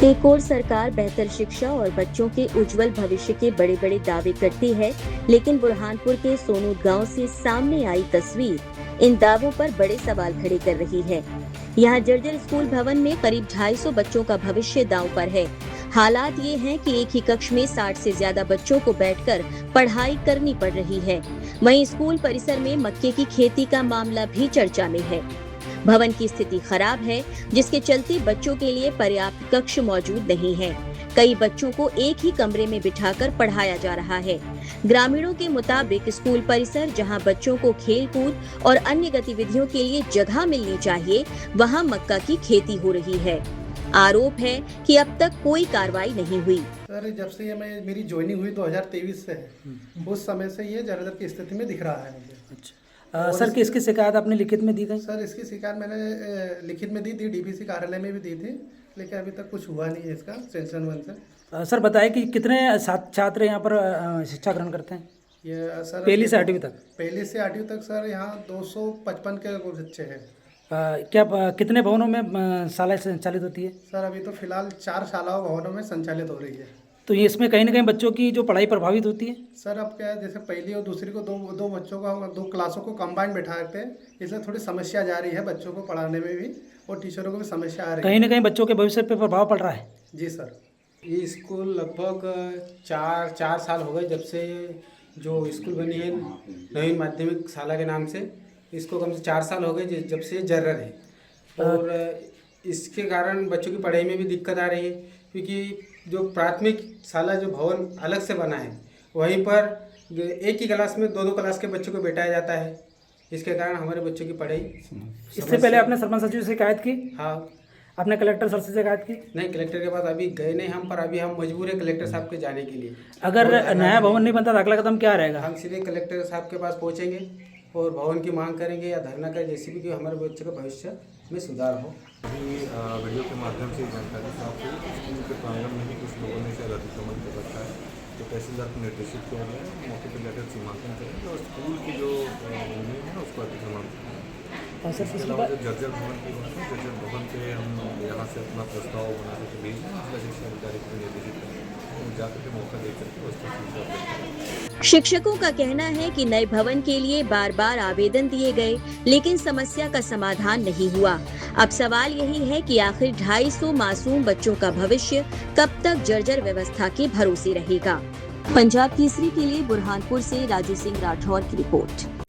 एक और सरकार बेहतर शिक्षा और बच्चों के उज्जवल भविष्य के बड़े बड़े दावे करती है, लेकिन बुरहानपुर के सोनूद गांव से सामने आई तस्वीर इन दावों पर बड़े सवाल खड़े कर रही है। यहाँ जर्जर स्कूल भवन में करीब 250 बच्चों का भविष्य दांव पर है। हालात ये हैं कि एक ही कक्ष में 60 से ज्यादा बच्चों को बैठकर पढ़ाई करनी पड़ रही है। वहीं स्कूल परिसर में मक्के की खेती का मामला भी चर्चा में है। भवन की स्थिति खराब है, जिसके चलते बच्चों के लिए पर्याप्त कक्ष मौजूद नहीं है। कई बच्चों को एक ही कमरे में बिठाकर पढ़ाया जा रहा है। ग्रामीणों के मुताबिक स्कूल परिसर जहां बच्चों को खेल कूद और अन्य गतिविधियों के लिए जगह मिलनी चाहिए, वहां मक्का की खेती हो रही है। आरोप है कि अब तक कोई कार्रवाई नहीं हुई। सर, जब से ये मेरी ज्वाइनिंग हुई 2023 से है, उस समय से ये जर्जर की स्थिति में दिख रहा है मुझे। अच्छा सर, किसकी शिकायत आपने लिखित में दी गई? सर, इसकी शिकायत मैंने लिखित में दी थी, डीवीसी कार्यालय में भी दी थी, लेकिन अभी तक कुछ हुआ नहीं है इसका सेंक्शन 1 से। सर बताइए कि कितने छात्र यहाँ पर शिक्षा ग्रहण करते हैं? ये सर पहली से 8वीं तक? पहली से 8वीं तक सर यहाँ 255 के बच्चे हैं। क्या कितने भवनों में शालाएं संचालित होती है? सर, अभी तो फिलहाल 4 शालाओं भवनों में संचालित हो रही है। तो ये इसमें कहीं ना कहीं बच्चों की जो पढ़ाई प्रभावित होती है? सर, अब क्या है, जैसे पहली और दूसरी को दो बच्चों का 2 क्लासों को कंबाइन बैठाते हैं, इसलिए थोड़ी समस्या जा रही है बच्चों को पढ़ाने में भी, और टीचरों को भी समस्या आ रही है। कहीं ना कहीं बच्चों के भविष्य पर प्रभाव पड़ रहा है। जी सर। ये स्कूल लगभग 4 साल हो गए जब से जो स्कूल बनी है नवीन माध्यमिक शाला के नाम से। इसको कम से 4 साल हो गए जब से जर्जर है, और इसके कारण बच्चों की पढ़ाई में भी दिक्कत आ रही है, क्योंकि जो प्राथमिक शाला जो भवन अलग से बना है, वहीं पर एक ही क्लास में 2 क्लास के बच्चों को बैठाया जाता है। इसके कारण हमारे बच्चों की पढ़ाई। इससे पहले आपने सरपंच सचिव से शिकायत की? हाँ। आपने कलेक्टर सर से शिकायत की? नहीं, कलेक्टर के पास अभी गए नहीं हम, पर अभी हम मजबूर है कलेक्टर साहब के जाने के लिए। अगर नया भवन नहीं बनता तो अगला कदम क्या रहेगा? हम सीधे कलेक्टर साहब के पास पहुंचेंगे और भवन की मांग करेंगे या धरना करें, जैसे भी कि हमारे बच्चों का भविष्य में सुधार हो। अभी वीडियो के माध्यम से जानकारी प्राप्त हुई, स्कूल के प्रांगण में ही कुछ लोगों ने शायद अतिक्रमण कर रखा है, तो तहसीलदार को निर्देशित किया गया है, मौके पर जाकर सीमांकन करेंगे और स्कूल की जो भूमि है उसको अतिक्रमण करेंगे। इसके अलावा जो जर्जर भवन की बात है, जर्जर भवन पे हम यहाँ से अपना प्रस्ताव बना करके भेज दें, जिला शिक्षा अधिकारी को निर्देशित करेंगे, जाकर के मौका देख करके उस पर। शिक्षकों का कहना है कि नए भवन के लिए बार बार आवेदन दिए गए, लेकिन समस्या का समाधान नहीं हुआ। अब सवाल यही है कि आखिर 250 मासूम बच्चों का भविष्य कब तक जर्जर व्यवस्था के भरोसे रहेगा। पंजाब केसरी के लिए बुरहानपुर से राजू सिंह राठौर की रिपोर्ट।